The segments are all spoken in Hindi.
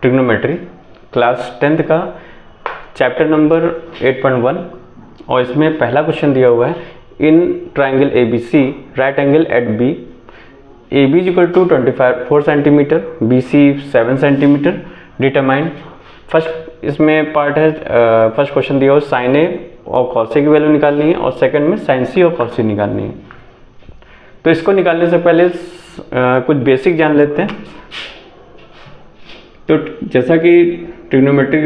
ट्रिग्नोमेट्री क्लास 10th का चैप्टर नंबर 8.1 और इसमें पहला क्वेश्चन दिया हुआ है in triangle ABC right angle at B AB is equal to 4 centimetre, BC 7 centimetre, determine. First इसमें पार्ट है, फर्स्ट क्वेश्चन दिया हुआ साइन ए और कॉस ए की वैल्यू निकालनी है और सेकंड में साइन सी और कॉस सी निकालनी है। तो इसको निकालने से पहले कुछ बेसिक जान लेते हैं। तो जैसा कि ट्रिग्नोमेट्री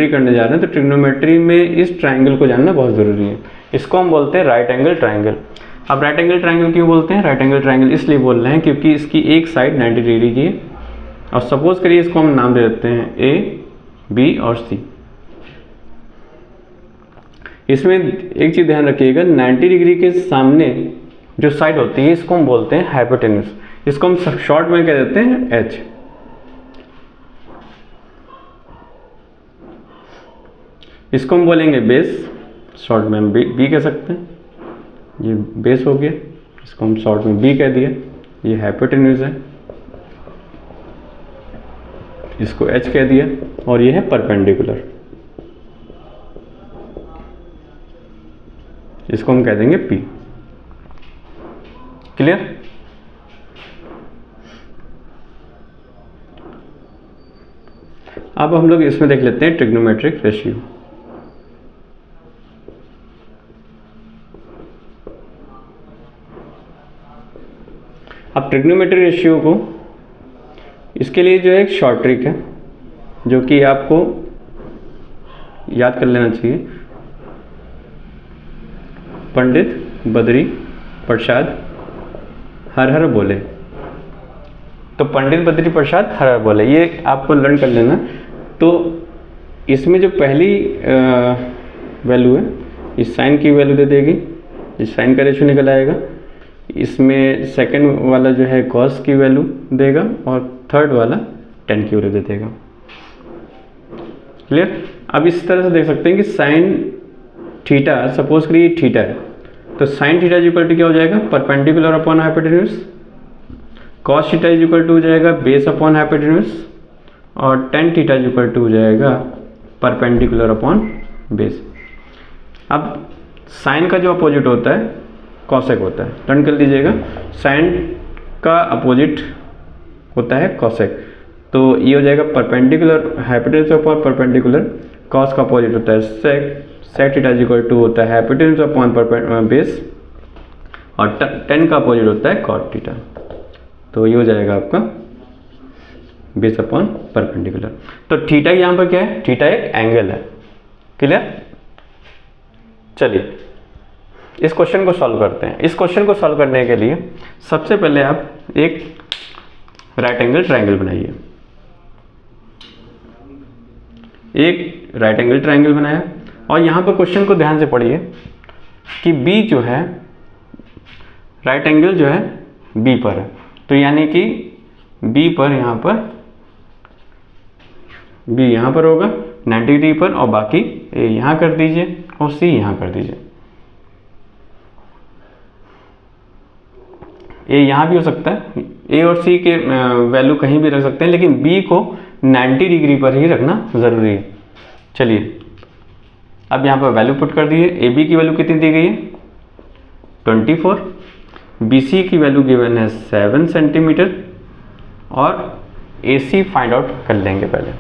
करने जा रहे हैं तो ट्रिग्नोमेट्री में इस ट्राइंगल को जानना बहुत ज़रूरी है। इसको हम बोलते हैं राइट एंगल ट्राइंगल। अब राइट एंगल ट्राइंगल क्यों बोलते हैं? राइट एंगल ट्राइंगल इसलिए बोल रहे हैं क्योंकि इसकी एक साइड 90 डिग्री की है और सपोज करिए इसको हम नाम दे देते हैं A, B और C। इसमें एक चीज़ ध्यान रखिएगा, 90 डिग्री के सामने जो साइड होती है इसको हम बोलते हैं हाइपोटेन्यूज। इसको हम शॉर्ट में कह देते हैं H। इसको हम बोलेंगे बेस, शॉर्ट में हम B कह सकते हैं। ये बेस हो गया, इसको हम शॉर्ट में B कह दिया। ये हाइपोटेन्यूज है, इसको H कह दिया और ये है परपेंडिकुलर, इसको हम कह देंगे P। क्लियर? अब हम लोग इसमें देख लेते हैं ट्रिग्नोमेट्रिक रेशियो। अब ट्रिग्नोमेट्रिक रेशियो को, इसके लिए जो है एक शॉर्ट ट्रिक है जो कि आपको याद कर लेना चाहिए। पंडित बद्री प्रसाद हर हर बोले। तो पंडित बद्री प्रसाद हर हर बोले, ये आपको लर्न कर लेना। तो इसमें जो पहली वैल्यू है इस साइन की वैल्यू दे देगी, इस साइन का रेशियो निकल आएगा। इसमें सेकंड वाला जो है कॉस की वैल्यू देगा और थर्ड वाला टेन की वैल्यू दे देगा। क्लियर? अब इस तरह से देख सकते हैं कि साइन थीटा, सपोज करिए थीटा है तो sine theta is equal to क्या हो जाएगा? Perpendicular upon hypotenuse. Cos theta is equal to हो जाएगा बेस अपॉन हाइपोटेन्यूज और tan theta is equal to हो जाएगा परपेंडिकुलर अपॉन बेस। अब साइन का जो अपोजिट होता है कॉसेक होता है, टर्न कर लीजिएगा। साइन का अपोजिट होता है कॉसेक, तो ये हो जाएगा perpendicular hypotenuse upon perpendicular. Cos का अपोजिट होता है sec, sec theta is equal to होता है हाइपोटेन्यूज अपॉन बेस और टेन का अपोजिट होता है कॉट थीटा। तो ये हो जाएगा आपका बेस अपॉन परपेंडिकुलर। तो थीटा यहाँ पर क्या है? थीटा एक एंगल है। क्लियर? चलिए इस क्वेश्चन को सॉल्व करते हैं। इस क्वेश्चन को सॉल्व करने के लिए सबसे पहले आप एक राइट एंगल ट्राइंगल बनाइए। एक राइट एंगल ट्राइंगल बनाया और यहाँ पर क्वेश्चन को ध्यान से पढ़िए कि B जो है राइट एंगल जो है B पर है, तो यानी कि B पर यहाँ पर B यहाँ पर होगा 90 डिग्री पर और बाकी A यहाँ कर दीजिए और C यहाँ कर दीजिए। A यहाँ भी हो सकता है, A और C के वैल्यू कहीं भी रख सकते हैं, लेकिन B को 90 डिग्री पर ही रखना ज़रूरी है। चलिए अब यहाँ पर वैल्यू पुट कर दिए। AB की वैल्यू कितनी दी गई है? 24। BC की वैल्यू गिवन है 7 सेंटीमीटर और AC फाइंड आउट कर लेंगे। पहले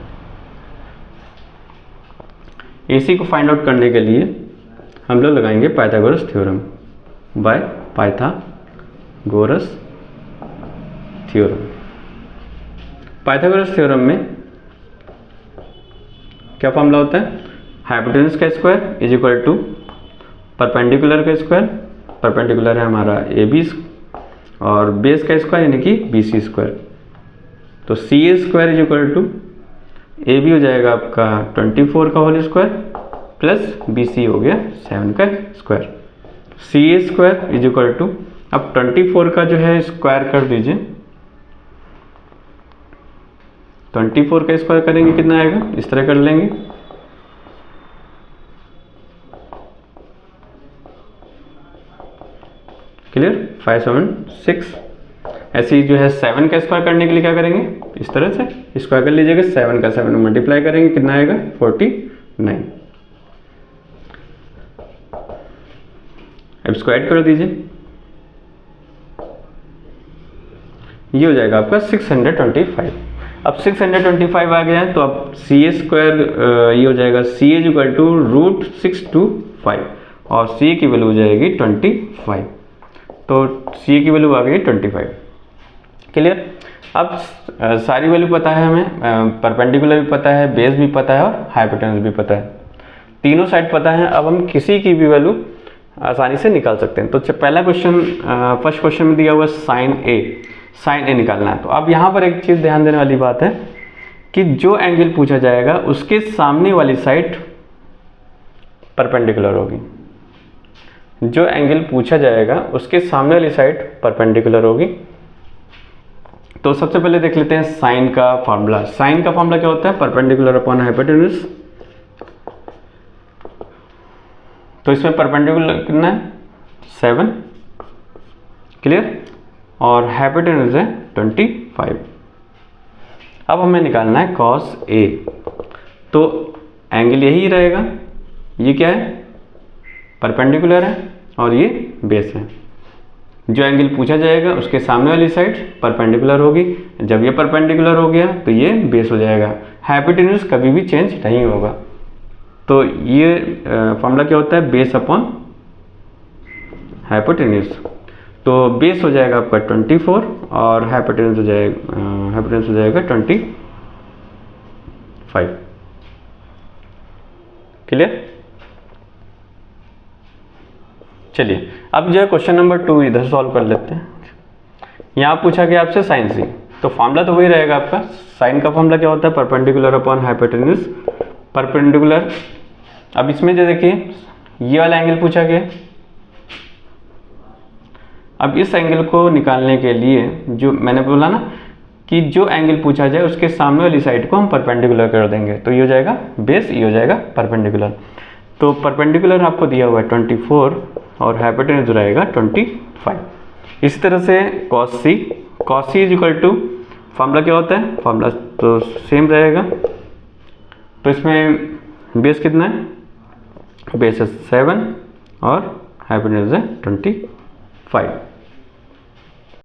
AC को फाइंड आउट करने के लिए हम लोग लगाएंगे Pythagoras theorem by Pythagoras theorem. Pythagoras theorem में क्या फॉर्मूला होता है? हाइपोटेन्यूज का square is equal to perpendicular का स्क्वायर, परपेंडिकुलर है हमारा AB और बेस का स्क्वायर यानी कि BC स्क्वायर। तो CA square is equal to AB हो जाएगा आपका 24 का होल स्क्वायर प्लस BC हो गया 7 का square. CA square is equal to, अब 24 का जो है स्क्वायर कर दीजिए, 24 का स्क्वायर करेंगे कितना आएगा? इस तरह कर लेंगे। क्लियर? 5 7 6। ऐसे ही जो है 7 का स्क्वायर करने के लिए क्या करेंगे? इस तरह से स्क्वायर कर लीजिएगा, 7 का 7 में मल्टीप्लाई करेंगे, कितना आएगा 49। अब स्क्वायर कर दीजिए, ये हो जाएगा आपका 625। अब 625 आ गया है तो अब सी ए स्क्वायर ये हो जाएगा सी ए इक्वल टू √625 और सी ए की वैल्यू हो जाएगी 25। तो सी ए की वैल्यू आ गई 25। क्लियर। अब सारी वैल्यू पता है हमें, परपेंडिकुलर भी पता है, बेस भी पता है और हाइपोटेन्यूज भी पता है, तीनों साइड पता है। अब हम किसी की भी वैल्यू आसानी से निकाल सकते हैं। तो पहला क्वेश्चन, फर्स्ट क्वेश्चन में दिया हुआ साइन ए निकालना है। तो अब यहाँ पर एक चीज़ ध्यान देने वाली बात है कि जो एंगल पूछा जाएगा उसके सामने वाली साइड परपेंडिकुलर होगी। जो एंगल पूछा जाएगा उसके सामने वाली साइड परपेंडिकुलर होगी। तो सबसे पहले देख लेते हैं साइन का फॉर्मूला। साइन का फॉर्मूला क्या होता है? Perpendicular upon hypotenuse. तो इसमें परपेंडिकुलर कितना है 7, क्लियर, और हाइपोटेन्यूज है 25। अब हमें निकालना है कॉस ए। तो एंगल यही रहेगा, ये क्या है परपेंडिकुलर है और ये बेस है। जो एंगल पूछा जाएगा उसके सामने वाली साइड परपेंडिकुलर होगी। जब ये परपेंडिकुलर हो गया तो ये बेस हो जाएगा। हाइपोटेन्यूज कभी भी चेंज नहीं होगा। तो ये फॉर्मूला क्या होता है? Base upon hypotenuse. तो बेस हो जाएगा आपका 24 और हाइपोटेन्यूज हो जाएगा 25। क्लियर। चलिए अब जो है क्वेश्चन नंबर 2 इधर सॉल्व कर लेते हैं। यहाँ पूछा गया आपसे साइन सी, तो फॉर्मूला तो वही रहेगा आपका। साइन का फॉर्मूला क्या होता है? Perpendicular upon hypotenuse. परपेंडिकुलर, अब इसमें जो देखिए ये वाला एंगल पूछा गया। अब इस एंगल को निकालने के लिए जो मैंने बोला ना कि जो एंगल पूछा जाए उसके सामने वाली साइड को हम परपेंडिकुलर कर देंगे। तो ये हो जाएगा बेस, ये हो जाएगा परपेंडिकुलर। तो परपेंडिकुलर आपको दिया हुआ है 24 और हाइपोटेन्यूज रहेगा 25। इसी तरह से cos C is equal to, formula क्या होता है? फॉर्मूला तो सेम रहेगा। तो इसमें बेस कितना है? बेस है 7 और हाइपोटेन्यूज है 25।